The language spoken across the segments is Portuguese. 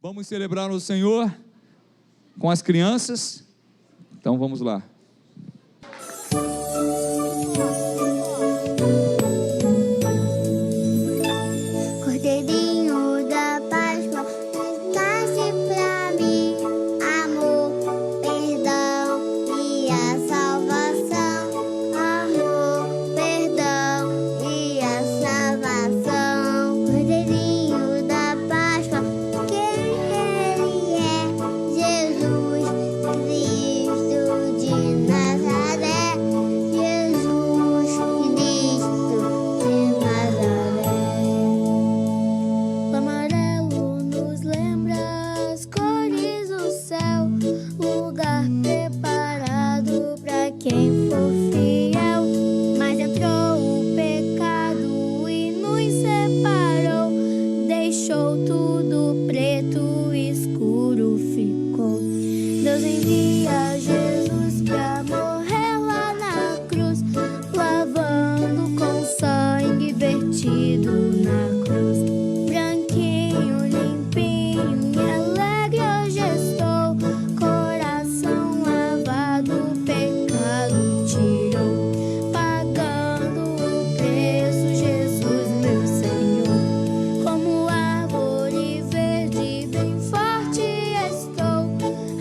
Vamos celebrar o Senhor com as crianças? Então vamos lá. Cordeirinho da Páscoa, nasce pra mim amor, perdão e a salvação. Amor, perdão e a salvação. Cordeirinho da Páscoa, quem ele é? Jesus Cristo de Nazaré. Jesus Cristo de Nazaré. O amarelo nos lembra as cores do céu, lugar preparado para quem for fiel. Mas entrou o pecado e nos separou, deixou tudo preto, escuro ficou. Deus envia Jesus pra morrer lá na cruz, lavando com sangue vertido na cruz. Branquinho, limpinho e alegre hoje estou, coração lavado, pecado tirou, pagando o preço, Jesus meu Senhor. Como árvore verde bem forte estou,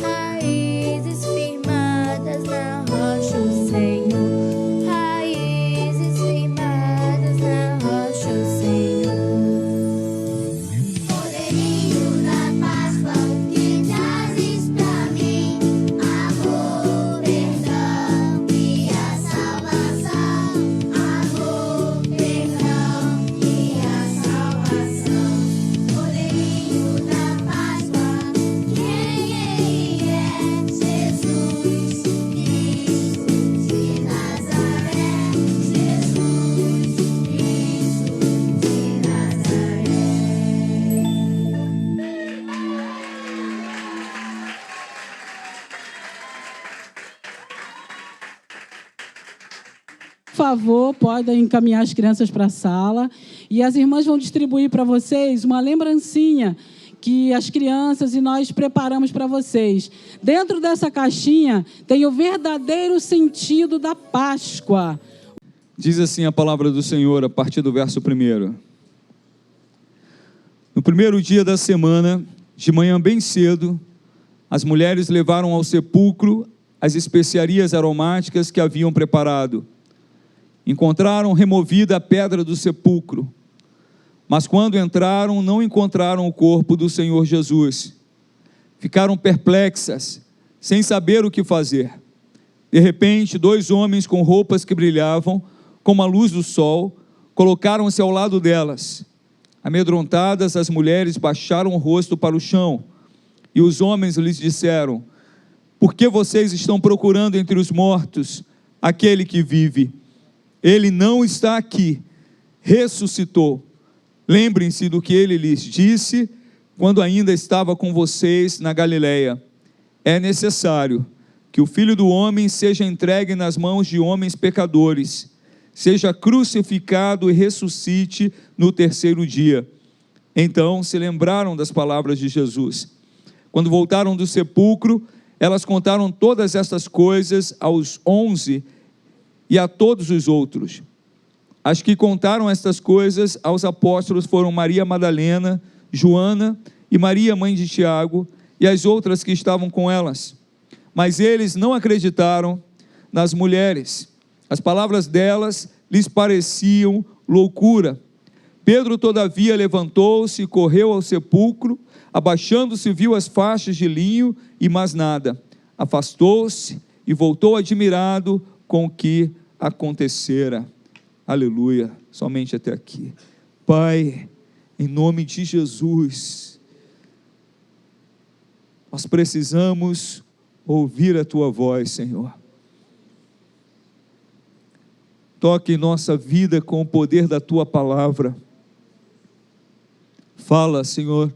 raízes firmadas na rocha, o Senhor. Raízes firmadas na rocha, o Senhor. Cordeirinho da Páscoa, que trazes pra mim amor, perdão e a salvação. Amor, perdão e a salvação. Cordeirinho da Páscoa, quem ele é? Jesus Cristo de Nazaré. Jesus Cristo de Nazaré. Por favor, podem encaminhar as crianças para a sala. E as irmãs vão distribuir para vocês uma lembrancinha que as crianças e nós preparamos para vocês. Dentro dessa caixinha tem o verdadeiro sentido da Páscoa. Diz assim a palavra do Senhor a partir do verso 1. No primeiro dia da semana, de manhã bem cedo, as mulheres levaram ao sepulcro as especiarias aromáticas que haviam preparado. Encontraram removida a pedra do sepulcro, mas quando entraram, não encontraram o corpo do Senhor Jesus. Ficaram perplexas, sem saber o que fazer. De repente, 2 homens com roupas que brilhavam, como a luz do sol, colocaram-se ao lado delas. Amedrontadas, as mulheres baixaram o rosto para o chão, e os homens lhes disseram: por que vocês estão procurando entre os mortos aquele que vive? Ele não está aqui, ressuscitou. Lembrem-se do que ele lhes disse quando ainda estava com vocês na Galileia. É necessário que o Filho do Homem seja entregue nas mãos de homens pecadores, seja crucificado e ressuscite no terceiro dia. Então se lembraram das palavras de Jesus. Quando voltaram do sepulcro, elas contaram todas estas coisas aos 11 e a todos os outros. As que contaram estas coisas aos apóstolos foram Maria Madalena, Joana e Maria, mãe de Tiago, e as outras que estavam com elas. Mas eles não acreditaram nas mulheres. As palavras delas lhes pareciam loucura. Pedro, todavia, levantou-se e correu ao sepulcro, abaixando-se, viu as faixas de linho e mais nada. Afastou-se e voltou admirado com o que acontecera. Aleluia, somente até aqui. Pai, em nome de Jesus, nós precisamos ouvir a Tua voz, Senhor. Toque em nossa vida com o poder da Tua palavra. Fala, Senhor,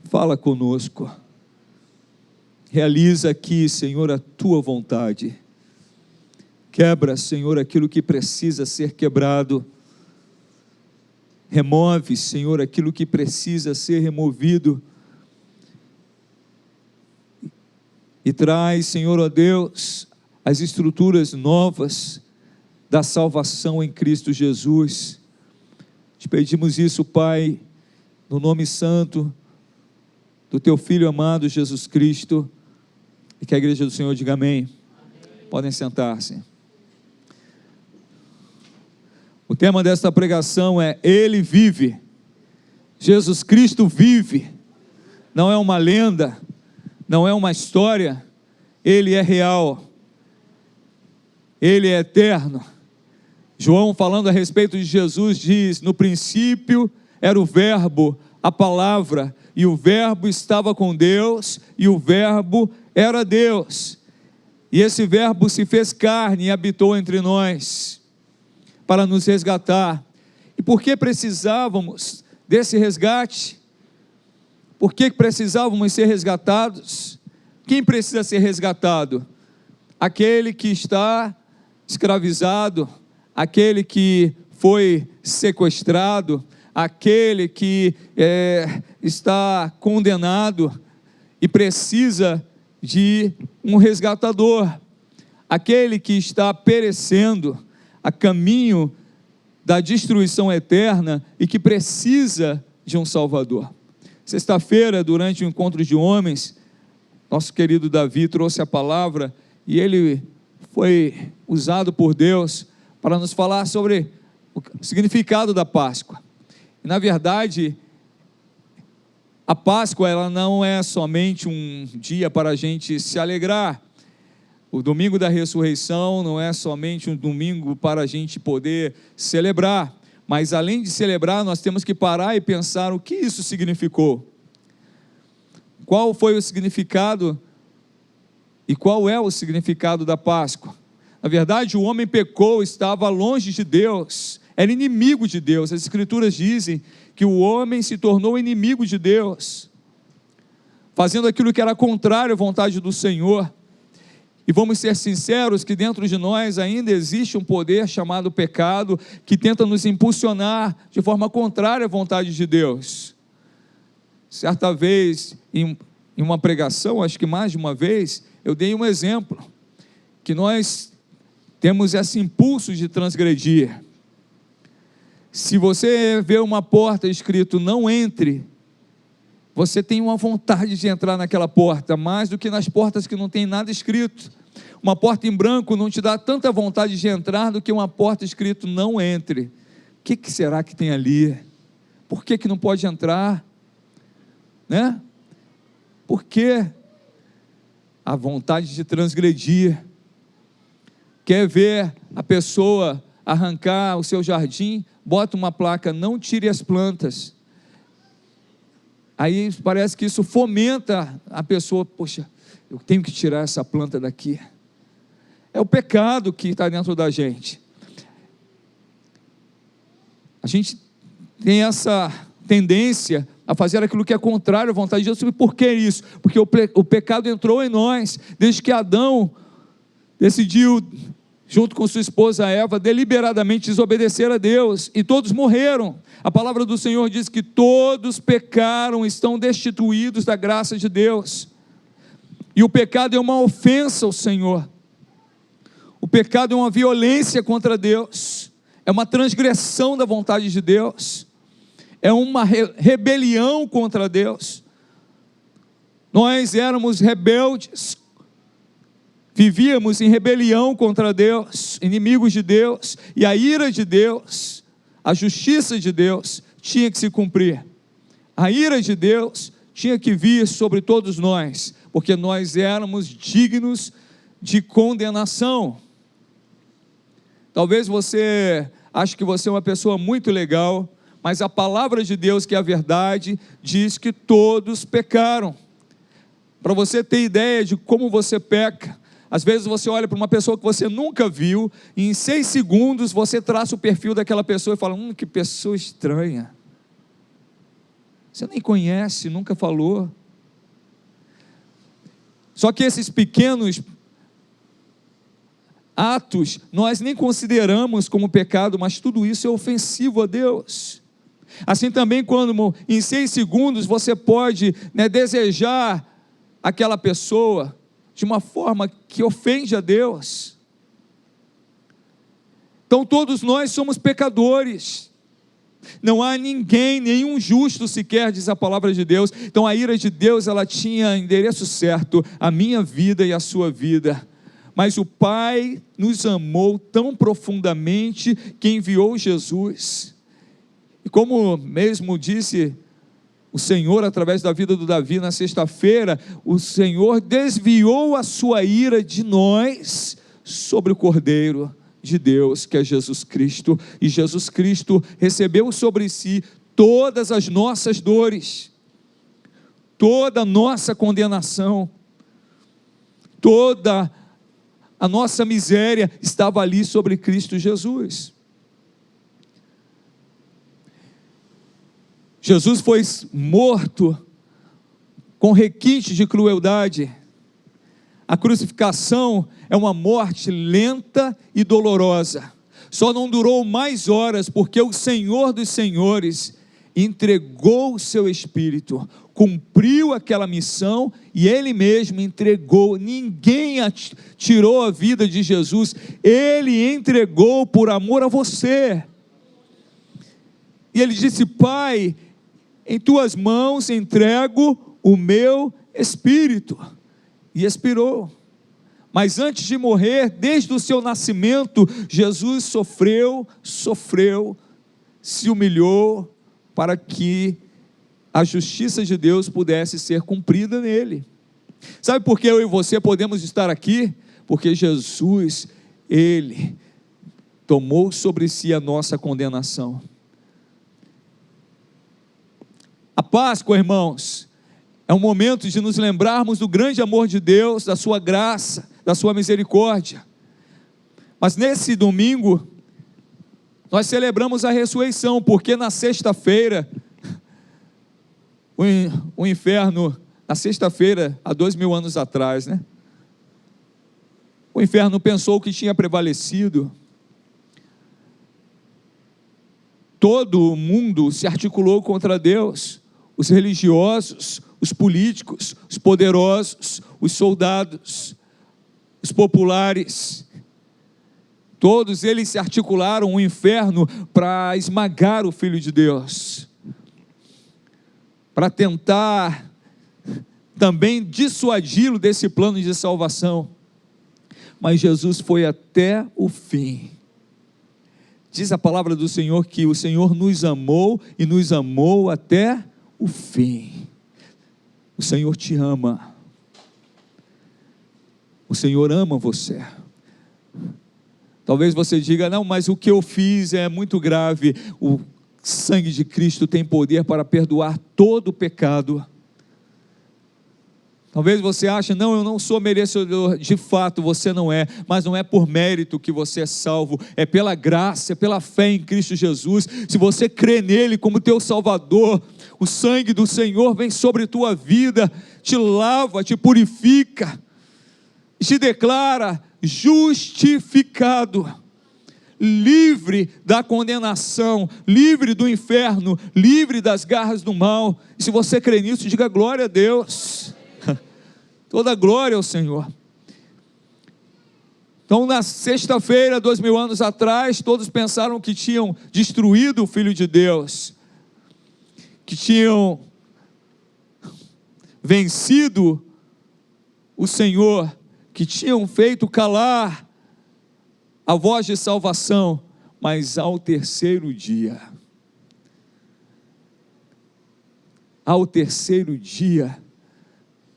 fala conosco. Realiza aqui, Senhor, a Tua vontade. Quebra, Senhor, aquilo que precisa ser quebrado. Remove, Senhor, aquilo que precisa ser removido. e traz, Senhor, ó Deus, as estruturas novas da salvação em Cristo Jesus. Te pedimos isso, Pai, no nome santo do Teu Filho amado Jesus Cristo, e que a igreja do Senhor diga amém. Amém. Podem sentar-se. O tema desta pregação é: Ele vive. Jesus Cristo vive. Não é uma lenda, não é uma história. Ele é real. Ele é eterno. João, falando a respeito de Jesus, diz: no princípio era o Verbo, a palavra, e o Verbo estava com Deus, e o Verbo era Deus. E esse Verbo se fez carne e habitou entre nós, para nos resgatar. E por que precisávamos desse resgate? Por que precisávamos ser resgatados? Quem precisa ser resgatado? Aquele que está escravizado, aquele que foi sequestrado, aquele que está condenado e precisa de um resgatador, aquele que está perecendo a caminho da destruição eterna e que precisa de um Salvador. Sexta-feira, durante o encontro de homens, nosso querido Davi trouxe a palavra e ele foi usado por Deus para nos falar sobre o significado da Páscoa. E, na verdade, a Páscoa ela não é somente um dia para a gente se alegrar. O domingo da ressurreição não é somente um domingo para a gente poder celebrar, mas além de celebrar, nós temos que parar e pensar o que isso significou. Qual foi o significado e qual é o significado da Páscoa? Na verdade, o homem pecou, estava longe de Deus, era inimigo de Deus. As Escrituras dizem que o homem se tornou inimigo de Deus, fazendo aquilo que era contrário à vontade do Senhor. E vamos ser sinceros que dentro de nós ainda existe um poder chamado pecado, que tenta nos impulsionar de forma contrária à vontade de Deus. Certa vez, em uma pregação, acho que mais de uma vez, eu dei um exemplo, que nós temos esse impulso de transgredir. Se você vê uma porta escrito não entre, você tem uma vontade de entrar naquela porta, mais do que nas portas que não tem nada escrito. Uma porta em branco não te dá tanta vontade de entrar do que uma porta escrito não entre. O que será que tem ali? Por que não pode entrar? Né? Por que a vontade de transgredir? Quer ver a pessoa arrancar o seu jardim? Bota uma placa, não tire as plantas. Aí parece que isso fomenta a pessoa, poxa, eu tenho que tirar essa planta daqui. É o pecado que está dentro da gente. A gente tem essa tendência a fazer aquilo que é contrário à vontade de Deus. E por que isso? Porque o pecado entrou em nós, desde que Adão decidiu, junto com sua esposa Eva, deliberadamente desobedecer a Deus, e todos morreram. A palavra do Senhor diz que todos pecaram, estão destituídos da graça de Deus, e o pecado é uma ofensa ao Senhor, o pecado é uma violência contra Deus, é uma transgressão da vontade de Deus, é uma rebelião contra Deus. Nós éramos rebeldes, vivíamos em rebelião contra Deus, inimigos de Deus, e a ira de Deus, a justiça de Deus tinha que se cumprir. A ira de Deus tinha que vir sobre todos nós, porque nós éramos dignos de condenação. Talvez você ache que você é uma pessoa muito legal, mas a palavra de Deus, que é a verdade, diz que todos pecaram. Para você ter ideia de como você peca, às vezes você olha para uma pessoa que você nunca viu, e em 6 segundos você traça o perfil daquela pessoa e fala, que pessoa estranha. Você nem conhece, nunca falou. Só que esses pequenos atos, nós nem consideramos como pecado, mas tudo isso é ofensivo a Deus. Assim também, quando em 6 segundos você pode desejar aquela pessoa, de uma forma que ofende a Deus. Então todos nós somos pecadores. Não há ninguém, nenhum justo sequer, diz a palavra de Deus. Então a ira de Deus, ela tinha endereço certo, a minha vida e a sua vida. Mas o Pai nos amou tão profundamente que enviou Jesus. E como mesmo disse o Senhor através da vida do Davi na sexta-feira, o Senhor desviou a sua ira de nós sobre o Cordeiro de Deus, que é Jesus Cristo. E Jesus Cristo recebeu sobre si todas as nossas dores, toda a nossa condenação, toda a nossa miséria estava ali sobre Cristo Jesus. Jesus foi morto com requinte de crueldade. A crucificação é uma morte lenta e dolorosa. Só não durou mais horas porque o Senhor dos Senhores entregou o seu Espírito, cumpriu aquela missão e Ele mesmo entregou. Ninguém tirou a vida de Jesus, Ele entregou por amor a você. E Ele disse: Pai, em tuas mãos entrego o meu Espírito. E expirou. Mas antes de morrer, desde o seu nascimento, Jesus sofreu, se humilhou, para que a justiça de Deus pudesse ser cumprida nele. Sabe por que eu e você podemos estar aqui? Porque Jesus, Ele tomou sobre si a nossa condenação. A Páscoa, irmãos, é um momento de nos lembrarmos do grande amor de Deus, da sua graça, da sua misericórdia. Mas nesse domingo, nós celebramos a ressurreição, porque na sexta-feira, o inferno, na sexta-feira, há 2000 anos atrás, né? O inferno pensou que tinha prevalecido. Todo o mundo se articulou contra Deus, os religiosos, os políticos, os poderosos, os soldados, os populares. Todos eles se articularam o inferno para esmagar o Filho de Deus, para tentar também dissuadi-lo desse plano de salvação. Mas Jesus foi até o fim. Diz a palavra do Senhor que o Senhor nos amou e nos amou até o fim. O Senhor te ama. O Senhor ama você. Talvez você diga: não, mas o que eu fiz é muito grave. O sangue de Cristo tem poder para perdoar todo o pecado. Talvez você ache: não, eu não sou merecedor. De fato você não é, mas não é por mérito que você é salvo, é pela graça, é pela fé em Cristo Jesus. Se você crê nele como teu Salvador, o sangue do Senhor vem sobre tua vida, te lava, te purifica, te declara justificado, livre da condenação, livre do inferno, livre das garras do mal. E se você crê nisso, diga glória a Deus. Toda glória ao Senhor. Então, na sexta-feira, 2000 anos atrás, todos pensaram que tinham destruído o Filho de Deus, que tinham vencido o Senhor, que tinham feito calar a voz de salvação. Mas ao terceiro dia,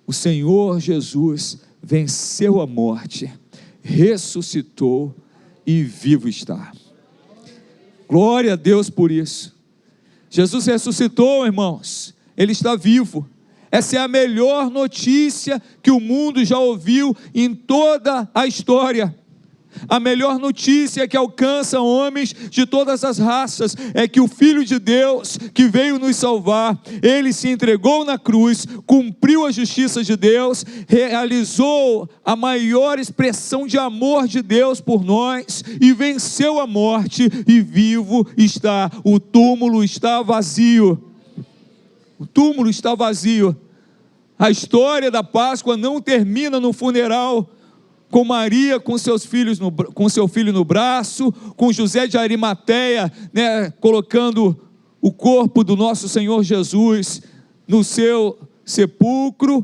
o Senhor Jesus venceu a morte, ressuscitou e vivo está. Glória a Deus por isso. Jesus ressuscitou, irmãos, Ele está vivo. Essa é a melhor notícia que o mundo já ouviu em toda a história. A melhor notícia que alcança homens de todas as raças é que o Filho de Deus, que veio nos salvar, Ele se entregou na cruz, cumpriu a justiça de Deus, realizou a maior expressão de amor de Deus por nós e venceu a morte e vivo está. O túmulo está vazio. O túmulo está vazio. A história da Páscoa não termina no funeral, com Maria com seu filho no braço, com José de Arimateia, colocando o corpo do nosso Senhor Jesus no seu sepulcro.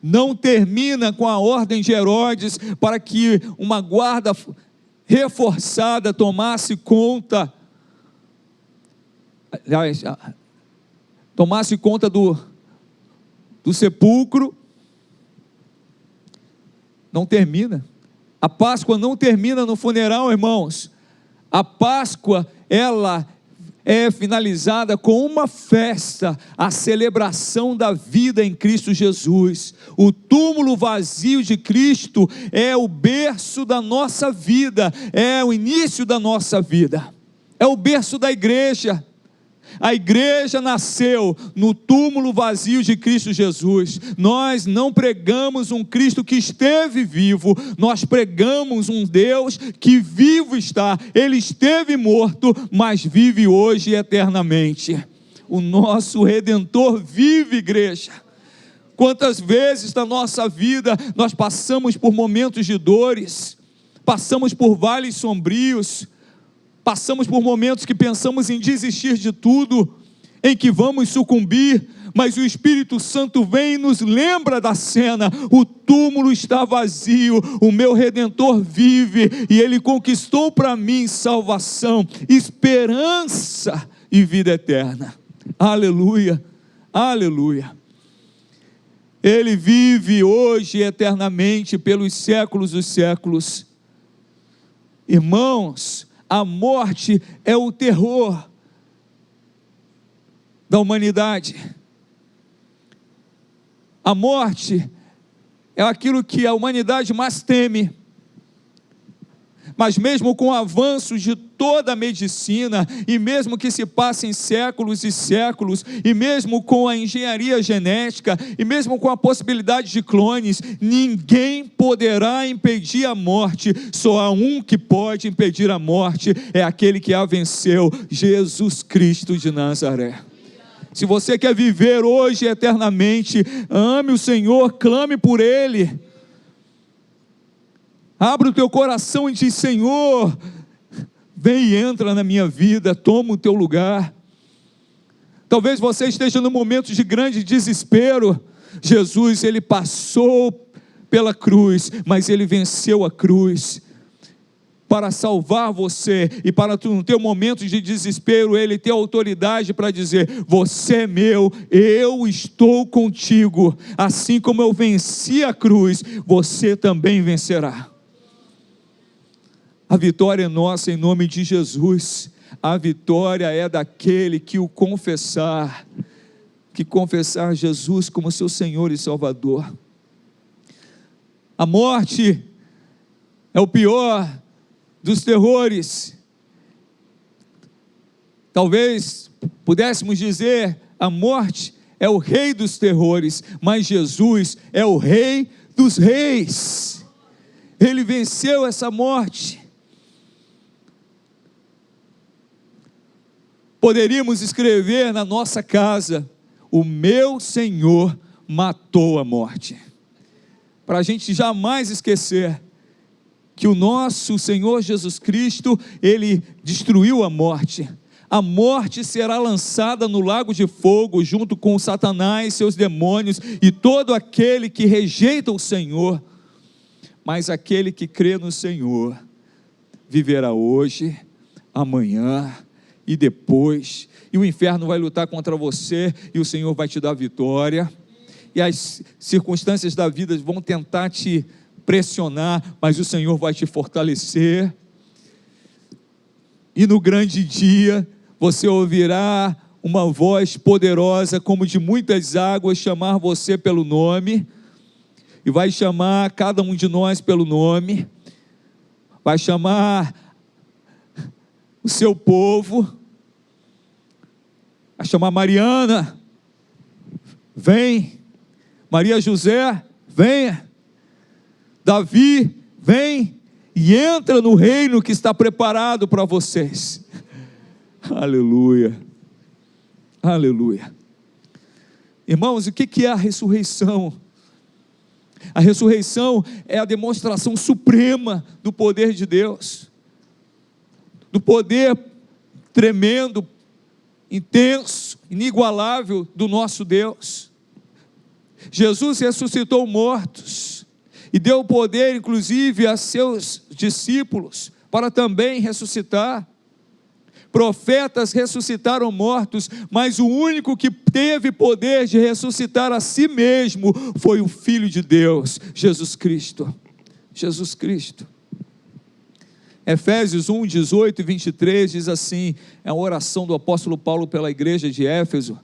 Não termina com a ordem de Herodes para que uma guarda reforçada tomasse conta do sepulcro. Não termina. A Páscoa não termina no funeral, irmãos. A Páscoa, ela é finalizada com uma festa, a celebração da vida em Cristo Jesus. O túmulo vazio de Cristo é o berço da nossa vida, é o início da nossa vida, é o berço da igreja. A igreja nasceu no túmulo vazio de Cristo Jesus. Nós não pregamos um Cristo que esteve vivo, nós pregamos um Deus que vivo está. Ele esteve morto, mas vive hoje eternamente. O nosso Redentor vive, igreja. Quantas vezes na nossa vida nós passamos por momentos de dores, passamos por vales sombrios, passamos por momentos que pensamos em desistir de tudo, em que vamos sucumbir, mas o Espírito Santo vem e nos lembra da cena. O túmulo está vazio, o meu Redentor vive, e Ele conquistou para mim salvação, esperança e vida eterna. Aleluia, aleluia. Ele vive hoje eternamente pelos séculos dos séculos. Irmãos, a morte é o terror da humanidade. A morte é aquilo que a humanidade mais teme. Mas mesmo com o avanço de toda a medicina, e mesmo que se passem séculos e séculos, e mesmo com a engenharia genética, e mesmo com a possibilidade de clones, ninguém poderá impedir a morte. Só há um que pode impedir a morte, é aquele que a venceu, Jesus Cristo de Nazaré. Se você quer viver hoje eternamente, ame o Senhor, clame por Ele. Abre o teu coração e diz: Senhor, vem e entra na minha vida, toma o teu lugar. Talvez você esteja num momento de grande desespero. Jesus, Ele passou pela cruz, mas Ele venceu a cruz para salvar você, e para tu, no teu momento de desespero, Ele ter autoridade para dizer: você é meu, eu estou contigo. Assim como eu venci a cruz, você também vencerá. A vitória é nossa em nome de Jesus. A vitória é daquele que o confessar, Jesus como seu Senhor e Salvador. A morte é o pior dos terrores. Talvez pudéssemos dizer, a morte é o rei dos terrores, mas Jesus é o rei dos reis. Ele venceu essa morte. Poderíamos escrever na nossa casa: o meu Senhor matou a morte. Para a gente jamais esquecer que o nosso Senhor Jesus Cristo, Ele destruiu a morte. A morte será lançada no lago de fogo, junto com Satanás, seus demônios, e todo aquele que rejeita o Senhor. Mas aquele que crê no Senhor, viverá hoje, amanhã e depois, e o inferno vai lutar contra você, e o Senhor vai te dar vitória, e as circunstâncias da vida vão tentar te pressionar, mas o Senhor vai te fortalecer, e no grande dia, você ouvirá uma voz poderosa, como de muitas águas, chamar você pelo nome, e vai chamar cada um de nós pelo nome, vai chamar o seu povo, a chamar Mariana, vem, Maria José, venha, Davi, vem, e entra no reino que está preparado para vocês. Aleluia, aleluia. Irmãos, o que é a ressurreição? A ressurreição é a demonstração suprema do poder de Deus, do poder tremendo, intenso, inigualável do nosso Deus. Jesus ressuscitou mortos e deu poder, inclusive, a seus discípulos para também ressuscitar. Profetas ressuscitaram mortos, mas o único que teve poder de ressuscitar a si mesmo foi o Filho de Deus, Jesus Cristo. Jesus Cristo. Efésios 1, 18 e 23 diz assim, é a oração do apóstolo Paulo pela igreja de Éfeso: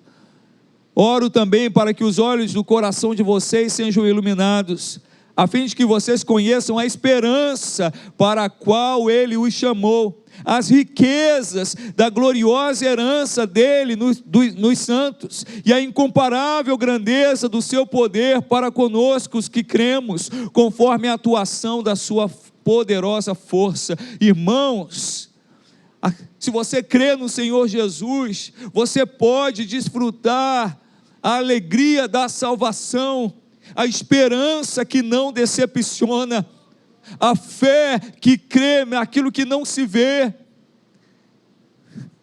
oro também para que os olhos do coração de vocês sejam iluminados, a fim de que vocês conheçam a esperança para a qual Ele os chamou, as riquezas da gloriosa herança dele nos santos, e a incomparável grandeza do seu poder para conosco os que cremos, conforme a atuação da sua poderosa força. Irmãos, se você crê no Senhor Jesus, você pode desfrutar a alegria da salvação, a esperança que não decepciona, a fé que crê naquilo que não se vê.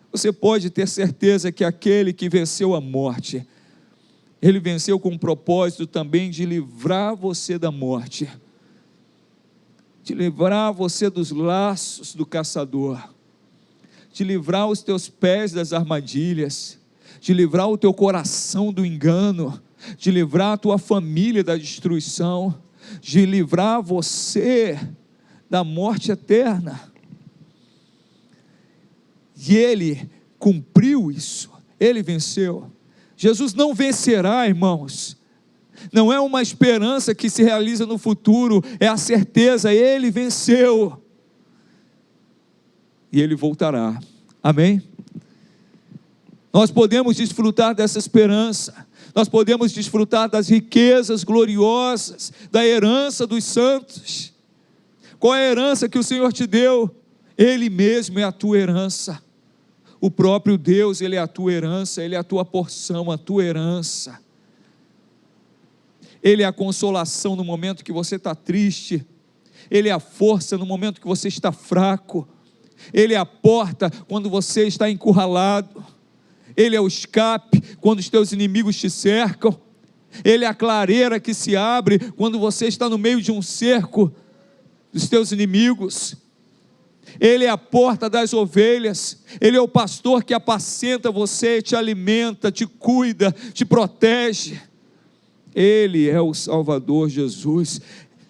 Você pode ter certeza que aquele que venceu a morte, ele venceu com o propósito também de livrar você da morte, de livrar você dos laços do caçador, de livrar os teus pés das armadilhas, de livrar o teu coração do engano, de livrar a tua família da destruição, de livrar você da morte eterna. E Ele cumpriu isso, Ele venceu. Jesus não vencerá, irmãos, não é uma esperança que se realiza no futuro, é a certeza, Ele venceu, e Ele voltará, amém? Nós podemos desfrutar dessa esperança, nós podemos desfrutar das riquezas gloriosas, da herança dos santos. Qual é a herança que o Senhor te deu? Ele mesmo é a tua herança, o próprio Deus, Ele é a tua herança, Ele é a tua porção, a tua herança. Ele é a consolação no momento que você está triste, Ele é a força no momento que você está fraco, Ele é a porta quando você está encurralado, Ele é o escape quando os teus inimigos te cercam, Ele é a clareira que se abre quando você está no meio de um cerco dos teus inimigos, Ele é a porta das ovelhas, Ele é o pastor que apacenta você, te alimenta, te cuida, te protege, Ele é o Salvador Jesus.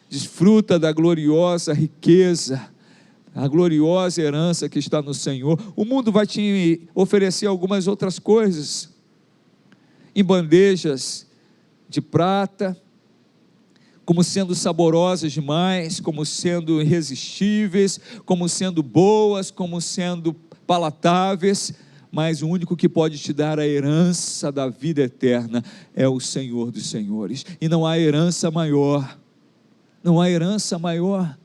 Desfruta da gloriosa riqueza, a gloriosa herança que está no Senhor. O mundo vai te oferecer algumas outras coisas, em bandejas de prata, como sendo saborosas demais, como sendo irresistíveis, como sendo boas, como sendo palatáveis, mas o único que pode te dar a herança da vida eterna é o Senhor dos Senhores, e não há herança maior, não há herança maior.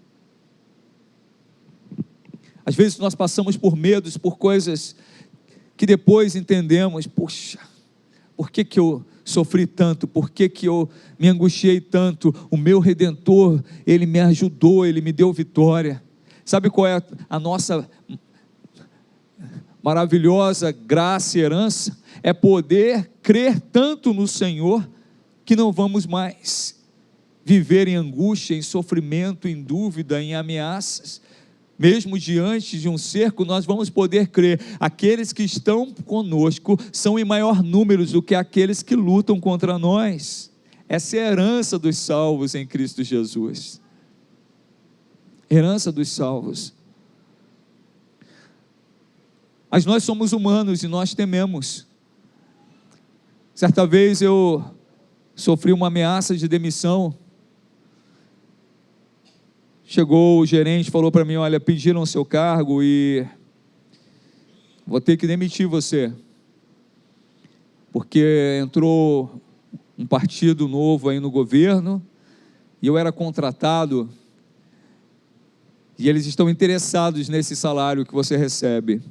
Às vezes nós passamos por medos, por coisas que depois entendemos, poxa, por que eu sofri tanto, por que eu me angustiei tanto? O meu Redentor, Ele me ajudou, Ele me deu vitória. Sabe qual é a nossa maravilhosa graça e herança? É poder crer tanto no Senhor, que não vamos mais viver em angústia, em sofrimento, em dúvida, em ameaças. Mesmo diante de um cerco, nós vamos poder crer, aqueles que estão conosco são em maior número do que aqueles que lutam contra nós. Essa é a herança dos salvos em Cristo Jesus, herança dos salvos. Mas nós somos humanos e nós tememos. Certa vez eu sofri uma ameaça de demissão. Chegou o gerente, falou para mim: olha, pediram o seu cargo e vou ter que demitir você, porque entrou um partido novo aí no governo, e eu era contratado, e eles estão interessados nesse salário que você recebe.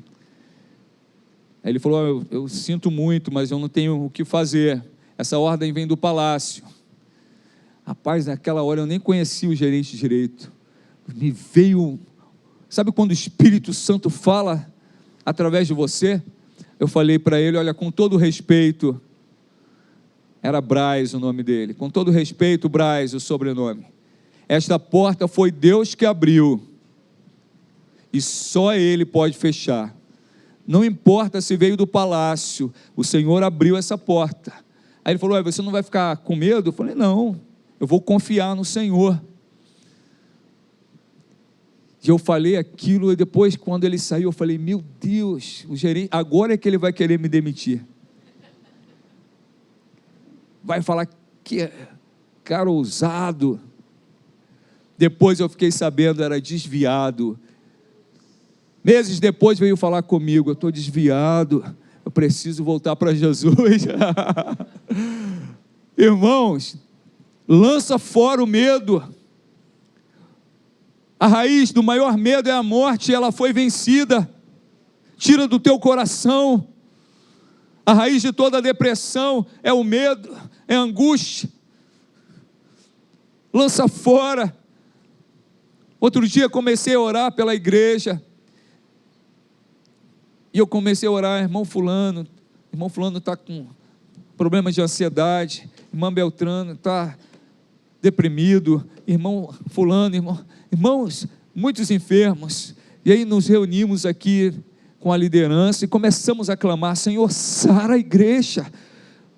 Aí ele falou: eu sinto muito, mas eu não tenho o que fazer. Essa ordem vem do palácio. Rapaz, naquela hora eu nem conhecia o gerente direito. Me veio... Sabe quando o Espírito Santo fala através de você? Eu falei para ele, olha, com todo respeito, era Braz o nome dele, com todo respeito, Braz, o sobrenome. Esta porta foi Deus que abriu, e só Ele pode fechar. Não importa se veio do palácio, o Senhor abriu essa porta. Aí ele falou, você não vai ficar com medo? Eu falei, não, eu vou confiar no Senhor. E eu falei aquilo, e depois, quando ele saiu, eu falei, meu Deus, o gerente, agora é que ele vai querer me demitir. Vai falar que é cara ousado. Depois eu fiquei sabendo, era desviado. Meses depois veio falar comigo, eu estou desviado, eu preciso voltar para Jesus. Irmãos, lança fora o medo. A raiz do maior medo é a morte, ela foi vencida. Tira do teu coração. A raiz de toda depressão é o medo, é a angústia. Lança fora. Outro dia comecei a orar pela igreja. E eu comecei a orar, irmão fulano está com problemas de ansiedade, irmã Beltrano está deprimido, irmão fulano, irmãos, muitos enfermos. E aí nos reunimos aqui com a liderança e começamos a clamar, Senhor, sara a igreja,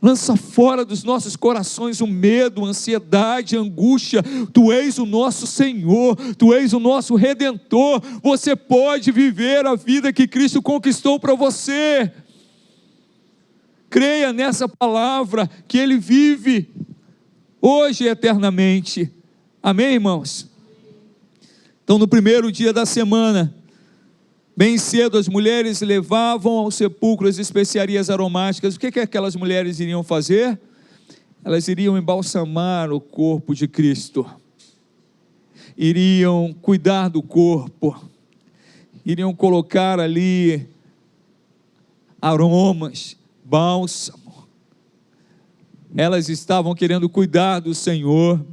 lança fora dos nossos corações o medo, a ansiedade, a angústia. Tu és o nosso Senhor, Tu és o nosso Redentor, você pode viver a vida que Cristo conquistou para você. Creia nessa palavra, que Ele vive hoje e eternamente. Amém, irmãos? Então, no primeiro dia da semana, bem cedo, as mulheres levavam ao sepulcro as especiarias aromáticas. O que aquelas mulheres iriam fazer? Elas iriam embalsamar o corpo de Cristo, iriam cuidar do corpo, iriam colocar ali aromas, bálsamo. Elas estavam querendo cuidar do Senhor,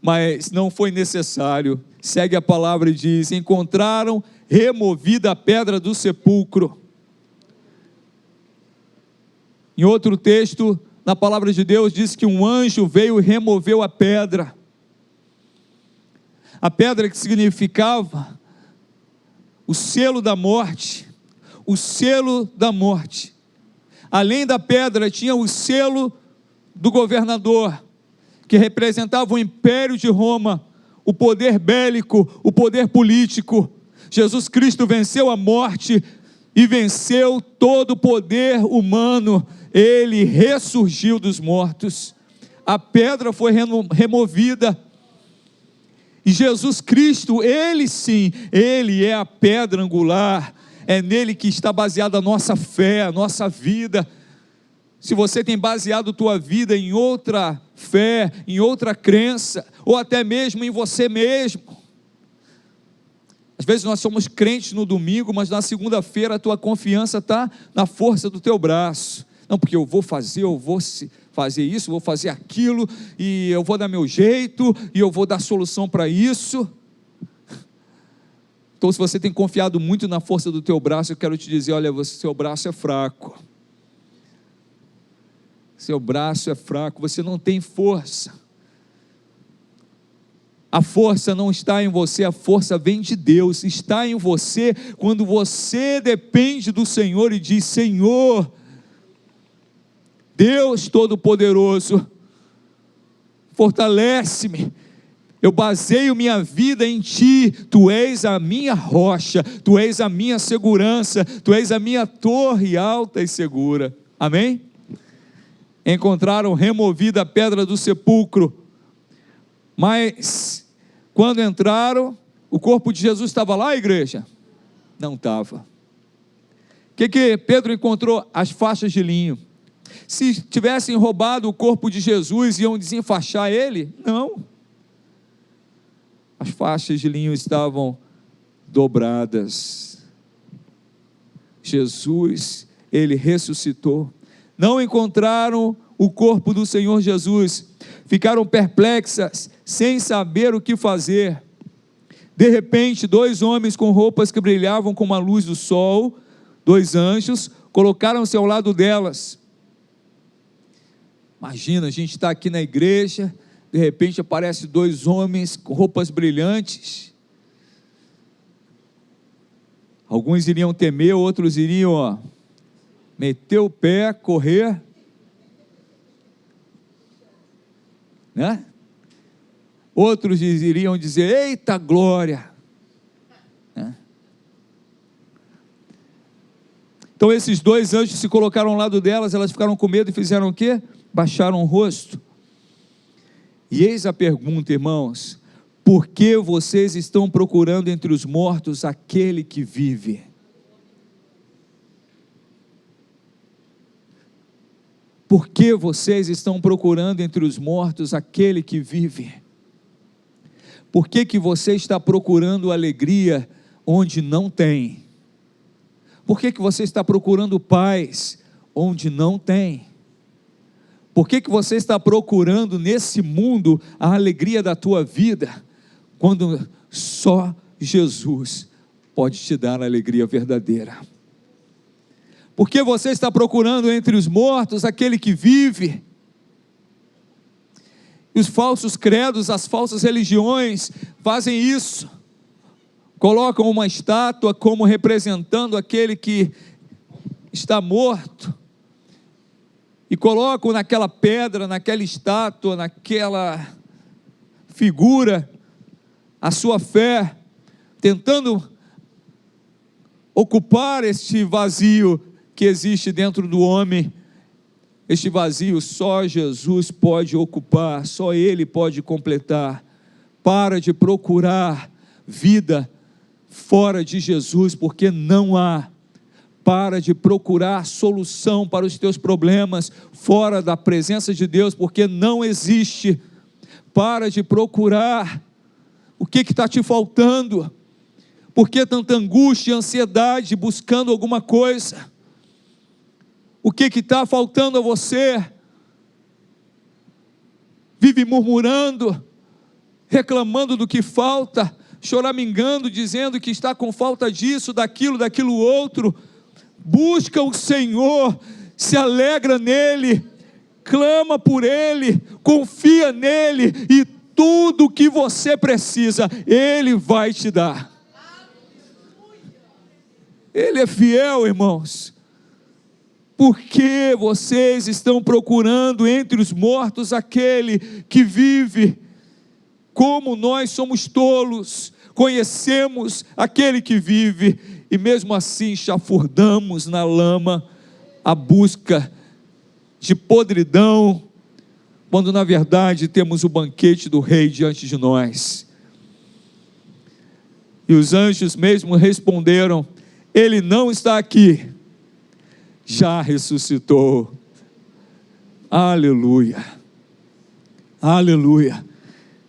mas não foi necessário. Segue a palavra e diz, encontraram removida a pedra do sepulcro. Em outro texto, na palavra de Deus, diz que um anjo veio e removeu a pedra. A pedra que significava o selo da morte, o selo da morte. Além da pedra tinha o selo do governador, que representava o império de Roma, o poder bélico, o poder político. Jesus Cristo venceu a morte e venceu todo o poder humano. Ele ressurgiu dos mortos. A pedra foi removida. E Jesus Cristo, Ele sim, Ele é a pedra angular. É nele que está baseada a nossa fé, a nossa vida. Se você tem baseado a tua vida em outra fé, em outra crença, ou até mesmo em você mesmo. Às vezes nós somos crentes no domingo, mas na segunda-feira a tua confiança está na força do teu braço. Não, porque eu vou fazer isso, vou fazer aquilo, e eu vou dar meu jeito, e eu vou dar solução para isso. Então, se você tem confiado muito na força do teu braço, eu quero te dizer, olha, seu braço é fraco. Seu braço é fraco, você não tem força. A força não está em você, a força vem de Deus, está em você, quando você depende do Senhor e diz, Senhor, Deus Todo-Poderoso, fortalece-me, eu baseio minha vida em Ti, Tu és a minha rocha, Tu és a minha segurança, Tu és a minha torre alta e segura. Amém? Encontraram removida a pedra do sepulcro, mas quando entraram, o corpo de Jesus estava lá, igreja? Não estava. O que Pedro encontrou? As faixas de linho. Se tivessem roubado o corpo de Jesus, iam desenfaixar ele? Não. As faixas de linho estavam dobradas. Jesus, Ele ressuscitou. não encontraram o corpo do Senhor Jesus, ficaram perplexas, sem saber o que fazer. De repente, 2 homens com roupas que brilhavam como a luz do sol, 2 anjos, colocaram-se ao lado delas. Imagina, a gente está aqui na igreja, de repente aparecem 2 homens com roupas brilhantes. Alguns iriam temer, outros iriam meter o pé, correr, né? Outros iriam dizer: eita glória, né? Então esses 2 anjos se colocaram ao lado delas, elas ficaram com medo e fizeram o quê? Baixaram o rosto. E eis a pergunta, irmãos: por que vocês estão procurando entre os mortos aquele que vive? Por que vocês estão procurando entre os mortos aquele que vive? Por que você está procurando alegria onde não tem? Por que você está procurando paz onde não tem? Por que você está procurando nesse mundo a alegria da tua vida, quando só Jesus pode te dar a alegria verdadeira? Por que você está procurando entre os mortos aquele que vive? E os falsos credos, as falsas religiões fazem isso. Colocam uma estátua como representando aquele que está morto. E colocam naquela pedra, naquela estátua, naquela figura, a sua fé, tentando ocupar este vazio que existe dentro do homem. Este vazio só Jesus pode ocupar, só Ele pode completar. Para de procurar vida fora de Jesus, porque não há. Para de procurar solução para os teus problemas fora da presença de Deus, porque não existe. Para de procurar o que está te faltando. Por que tanta angústia e ansiedade buscando alguma coisa? O que está faltando a você? Vive murmurando, reclamando do que falta, choramingando, dizendo que está com falta disso, daquilo outro. Busca o Senhor, se alegra nele, clama por ele, confia nele, e tudo o que você precisa, ele vai te dar. Ele é fiel, irmãos. Por que vocês estão procurando entre os mortos aquele que vive? Como nós somos tolos, conhecemos aquele que vive, e mesmo assim chafurdamos na lama a busca de podridão, quando na verdade temos o banquete do rei diante de nós. E os anjos mesmo responderam: ele não está aqui, já ressuscitou. Aleluia, aleluia.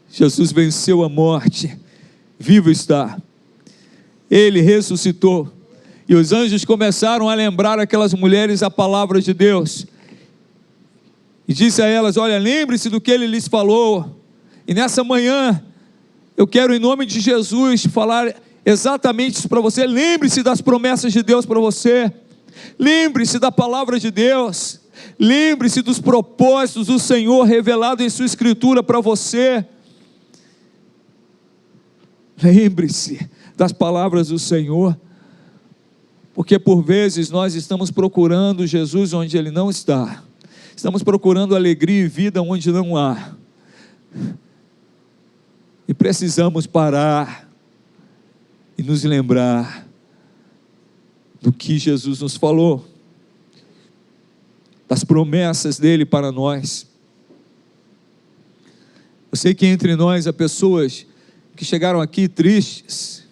Jesus venceu a morte, vivo está. Ele ressuscitou. E os anjos começaram a lembrar aquelas mulheres a palavra de Deus, e disse a elas: olha, lembre-se do que ele lhes falou. E nessa manhã eu quero, em nome de Jesus, falar exatamente isso para você. Lembre-se das promessas de Deus para você. Lembre-se da palavra de Deus. Lembre-se dos propósitos do Senhor revelado em sua escritura para você. Lembre-se das palavras do Senhor, porque por vezes nós estamos procurando Jesus onde Ele não está. Estamos procurando alegria e vida onde não há. E precisamos parar e nos lembrar do que Jesus nos falou, das promessas dele para nós. Eu sei que entre nós há pessoas que chegaram aqui tristes,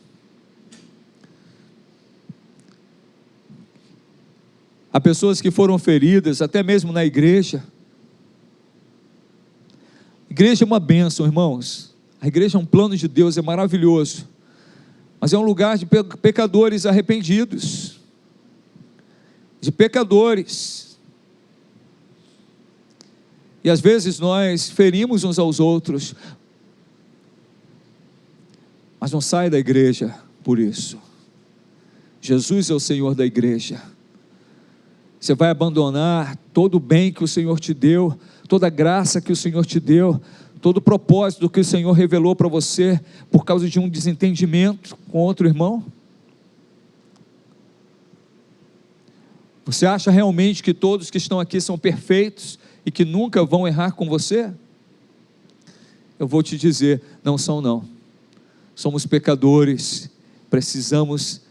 há pessoas que foram feridas, até mesmo na igreja. A igreja é uma bênção, irmãos. A igreja é um plano de Deus, é maravilhoso, mas é um lugar de pecadores arrependidos, de pecadores E às vezes nós ferimos uns aos outros, mas não sai da igreja por isso. Jesus é o Senhor da igreja. Você vai abandonar todo o bem que o Senhor te deu, toda a graça que o Senhor te deu, todo o propósito que o Senhor revelou para você, por causa de um desentendimento com outro irmão? Você acha realmente que todos que estão aqui são perfeitos e que nunca vão errar com você? Eu vou te dizer, não são não. Somos pecadores, precisamos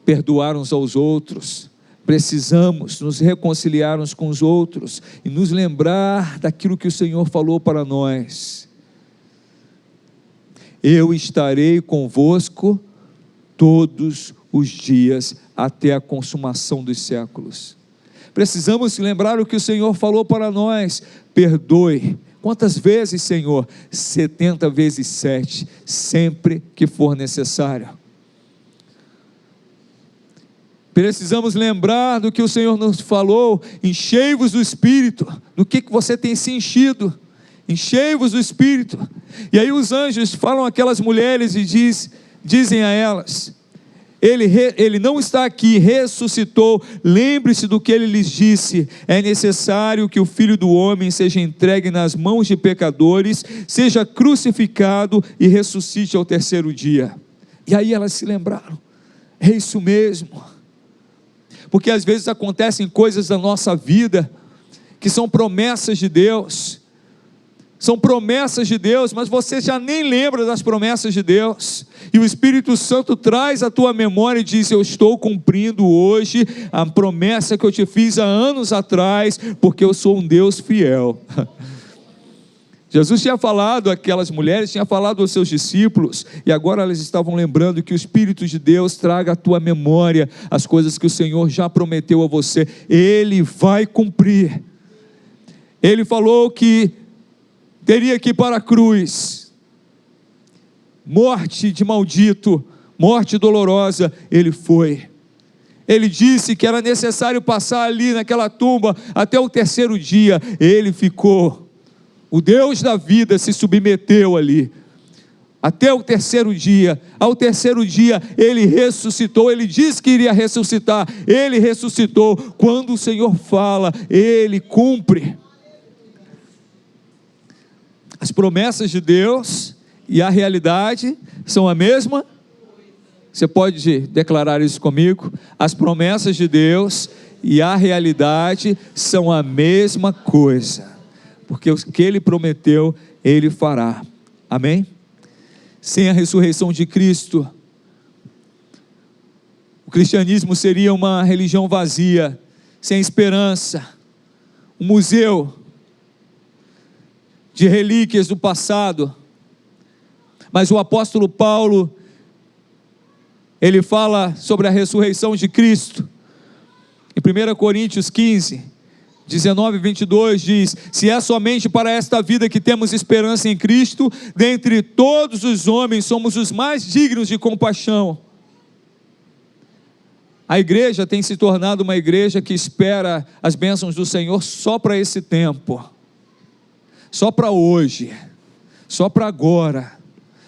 perdoar uns aos outros, precisamos nos reconciliar uns com os outros e nos lembrar daquilo que o Senhor falou para nós. Eu estarei convosco todos os dias até a consumação dos séculos. Precisamos lembrar o que o Senhor falou para nós: perdoe. Quantas vezes, Senhor? 70 vezes 7, sempre que for necessário. Precisamos lembrar do que o Senhor nos falou: enchei-vos do Espírito. Do que você tem se enchido? Enchei-vos do Espírito. E aí os anjos falam àquelas mulheres e dizem a elas: ele não está aqui, ressuscitou. Lembre-se do que ele lhes disse: é necessário que o Filho do Homem seja entregue nas mãos de pecadores, seja crucificado e ressuscite ao terceiro dia. E aí elas se lembraram: é isso mesmo. Porque às vezes acontecem coisas da nossa vida que são promessas de Deus, mas você já nem lembra das promessas de Deus, e o Espírito Santo traz à tua memória e diz: eu estou cumprindo hoje a promessa que eu te fiz há anos atrás, porque eu sou um Deus fiel. Jesus tinha falado àquelas mulheres, tinha falado aos seus discípulos, e agora elas estavam lembrando que o Espírito de Deus traga à tua memória as coisas que o Senhor já prometeu a você. Ele vai cumprir. Ele falou que teria que ir para a cruz, morte de maldito, morte dolorosa. Ele foi. Ele disse que era necessário passar ali naquela tumba até o terceiro dia. Ele ficou. O Deus da vida se submeteu ali até o terceiro dia. Ao terceiro dia ele ressuscitou. Ele disse que iria ressuscitar, ele ressuscitou. Quando o Senhor fala, ele cumpre. As promessas de Deus e a realidade são a mesma? Você pode declarar isso comigo? As promessas de Deus e a realidade são a mesma coisa, porque o que Ele prometeu, Ele fará. Amém? Sem a ressurreição de Cristo, o cristianismo seria uma religião vazia, sem esperança, um museu de relíquias do passado. Mas o apóstolo Paulo, ele fala sobre a ressurreição de Cristo. Em 1 Coríntios 15, 19 e 22 diz: se é somente para esta vida que temos esperança em Cristo, dentre todos os homens somos os mais dignos de compaixão. A igreja tem se tornado uma igreja que espera as bênçãos do Senhor só para esse tempo, só para hoje, só para agora,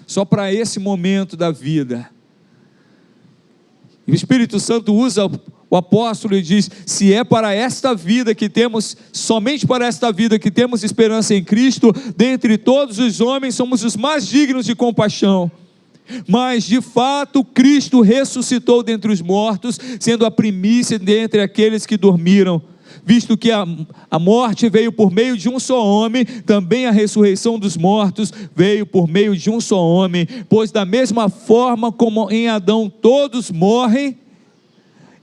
só para esse momento da vida. E o Espírito Santo usa o apóstolo e diz: se é para esta vida que temos, somente para esta vida que temos esperança em Cristo, dentre todos os homens somos os mais dignos de compaixão. Mas de fato Cristo ressuscitou dentre os mortos, sendo a primícia dentre aqueles que dormiram. Visto que a morte veio por meio de um só homem, também a ressurreição dos mortos veio por meio de um só homem. Pois da mesma forma como em Adão todos morrem,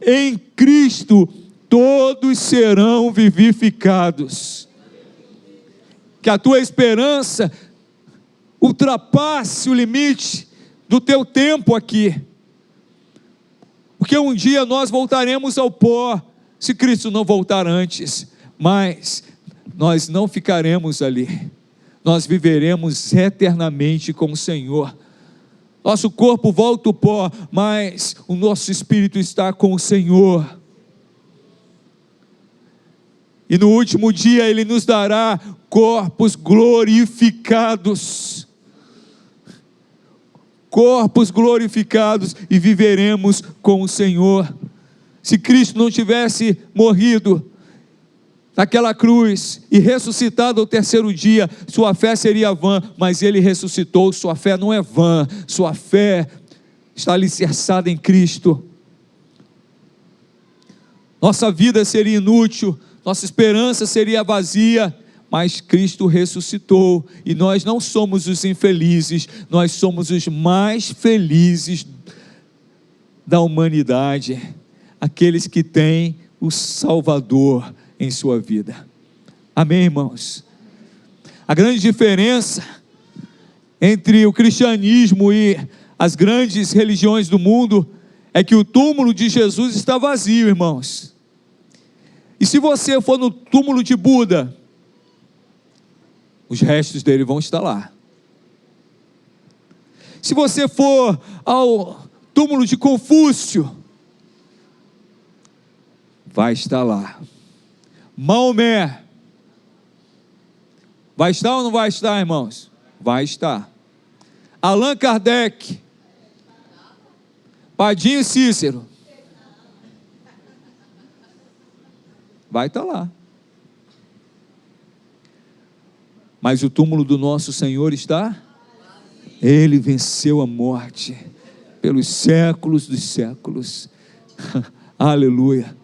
em Cristo todos serão vivificados. Que a tua esperança ultrapasse o limite do teu tempo aqui, porque um dia nós voltaremos ao pó, se Cristo não voltar antes. Mas nós não ficaremos ali, nós viveremos eternamente com o Senhor. Nosso corpo volta ao pó, mas o nosso espírito está com o Senhor. E no último dia Ele nos dará corpos glorificados. Corpos glorificados, e viveremos com o Senhor. Se Cristo não tivesse morrido naquela cruz e ressuscitado ao terceiro dia, sua fé seria vã, mas Ele ressuscitou. Sua fé não é vã, sua fé está alicerçada em Cristo. Nossa vida seria inútil, nossa esperança seria vazia, mas Cristo ressuscitou, e nós não somos os infelizes, nós somos os mais felizes da humanidade, aqueles que têm o Salvador em sua vida. Amém, irmãos? A grande diferença entre o cristianismo e as grandes religiões do mundo é que o túmulo de Jesus está vazio, irmãos. E se você for no túmulo de Buda, os restos dele vão estar lá. Se você for ao túmulo de Confúcio, vai estar lá. Maomé, vai estar ou não vai estar, irmãos? Vai estar. Allan Kardec, Padinho Cícero, vai estar lá. Mas o túmulo do nosso Senhor está? Ele venceu a morte pelos séculos dos séculos. Aleluia.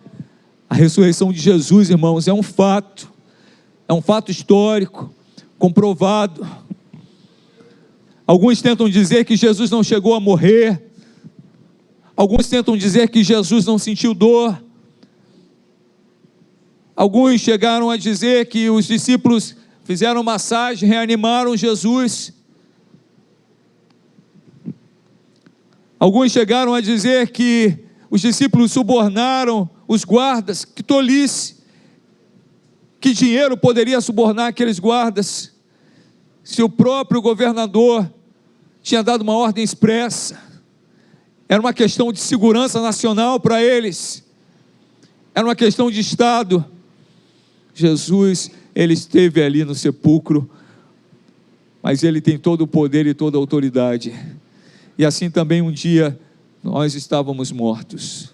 A ressurreição de Jesus, irmãos, é um fato histórico, comprovado. Alguns tentam dizer que Jesus não chegou a morrer, alguns tentam dizer que Jesus não sentiu dor, alguns chegaram a dizer que os discípulos fizeram massagem, reanimaram Jesus. Alguns chegaram a dizer que os discípulos subornaram os guardas. Que tolice! Que dinheiro poderia subornar aqueles guardas, se o próprio governador tinha dado uma ordem expressa? Era uma questão de segurança nacional para eles, era uma questão de Estado. Jesus, Ele esteve ali no sepulcro, mas Ele tem todo o poder e toda a autoridade. E assim também um dia nós estávamos mortos,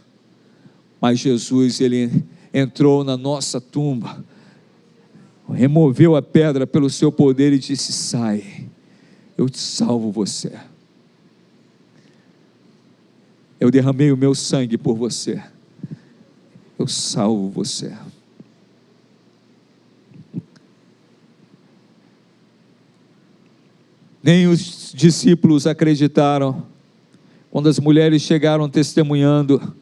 mas Jesus, Ele entrou na nossa tumba, removeu a pedra pelo seu poder e disse: sai, eu te salvo você. Eu derramei o meu sangue por você, eu salvo você. Nem os discípulos acreditaram quando as mulheres chegaram testemunhando.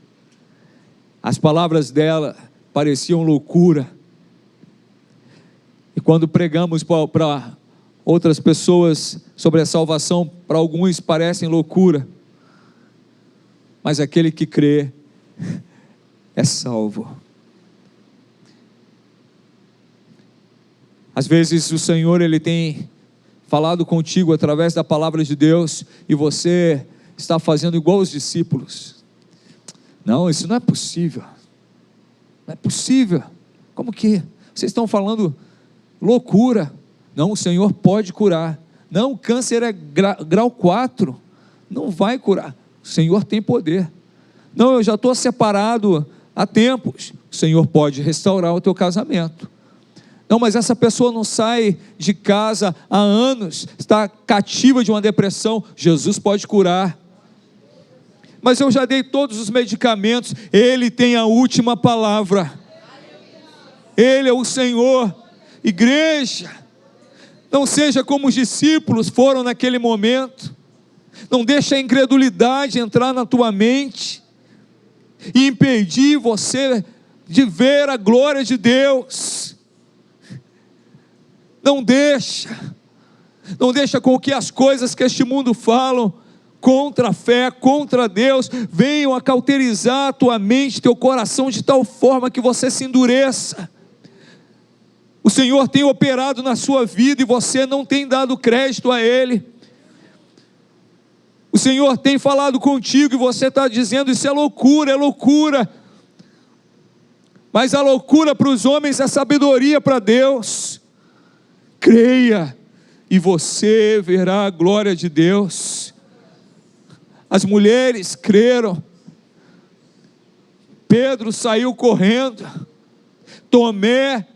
As palavras dela pareciam loucura. E quando pregamos para outras pessoas sobre a salvação, para alguns parecem loucura, mas aquele que crê é salvo. Às vezes o Senhor, Ele tem falado contigo através da palavra de Deus, e você está fazendo igual os discípulos. Não, isso não é possível. Não é possível. Como que? Vocês estão falando loucura. Não, o Senhor pode curar. Não, o câncer é grau 4. Não vai curar. O Senhor tem poder. Não, eu já estou separado há tempos. O Senhor pode restaurar o teu casamento. Não, mas essa pessoa não sai de casa há anos, está cativa de uma depressão. Jesus pode curar. Mas eu já dei todos os medicamentos. Ele tem a última palavra. Ele é o Senhor. Igreja, não seja como os discípulos foram naquele momento. Não deixe a incredulidade entrar na tua mente e impedir você de ver a glória de Deus. Não deixa com que as coisas que este mundo falam contra a fé, contra Deus, venham a cauterizar a tua mente, teu coração, de tal forma que você se endureça. O Senhor tem operado na sua vida e você não tem dado crédito a Ele. O Senhor tem falado contigo e você está dizendo: isso é loucura, é loucura. mas a loucura para os homens é sabedoria para Deus. Creia, e você verá a glória de Deus. As mulheres creram. Pedro saiu correndo. Tomé,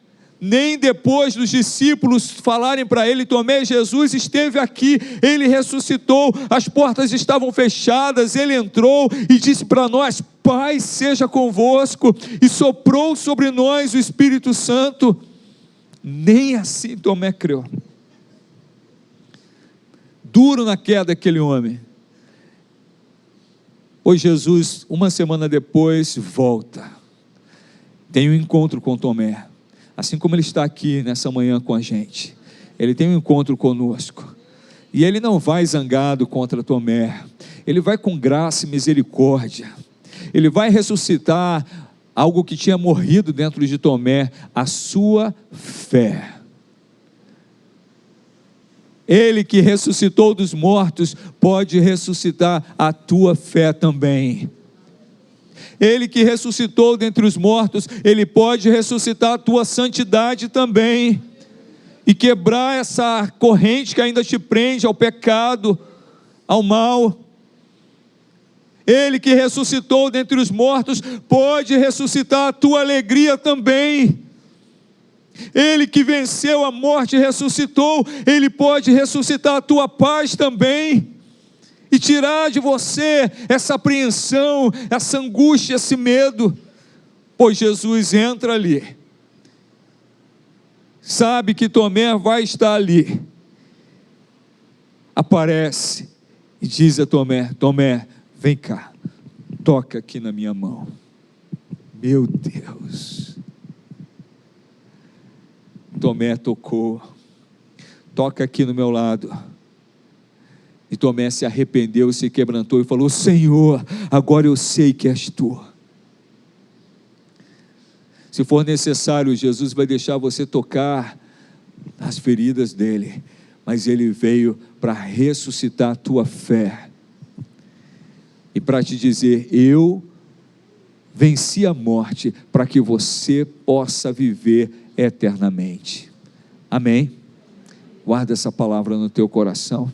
nem depois dos discípulos falarem para ele: Tomé, Jesus esteve aqui, ele ressuscitou, as portas estavam fechadas, ele entrou e disse para nós: Pai seja convosco, e soprou sobre nós o Espírito Santo. Nem assim Tomé creu. Duro na queda aquele homem. Pois Jesus, uma semana depois, volta. Tem um encontro com Tomé. Assim como ele está aqui nessa manhã com a gente. Ele tem um encontro conosco. E ele não vai zangado contra Tomé. Ele vai com graça e misericórdia. Ele vai ressuscitar algo que tinha morrido dentro de Tomé, a sua fé. Ele que ressuscitou dos mortos, pode ressuscitar a tua fé também. Ele que ressuscitou dentre os mortos, ele pode ressuscitar a tua santidade também. E quebrar essa corrente que ainda te prende ao pecado, ao mal. Ele que ressuscitou dentre os mortos, pode ressuscitar a tua alegria também. Ele que venceu a morte e ressuscitou, ele pode ressuscitar a tua paz também. E tirar de você essa apreensão, essa angústia, esse medo. Pois Jesus entra ali. Sabe que Tomé vai estar ali. Aparece e diz a Tomé: Tomé, vem cá, toca aqui na minha mão. Meu Deus. Tomé tocou. Toca aqui no meu lado. E Tomé se arrependeu, se quebrantou e falou: Senhor, agora eu sei que és tu. Se for necessário, Jesus vai deixar você tocar nas feridas dele, mas ele veio para ressuscitar a tua fé e para te dizer: eu venci a morte para que você possa viver eternamente. Amém? Guarda essa palavra no teu coração.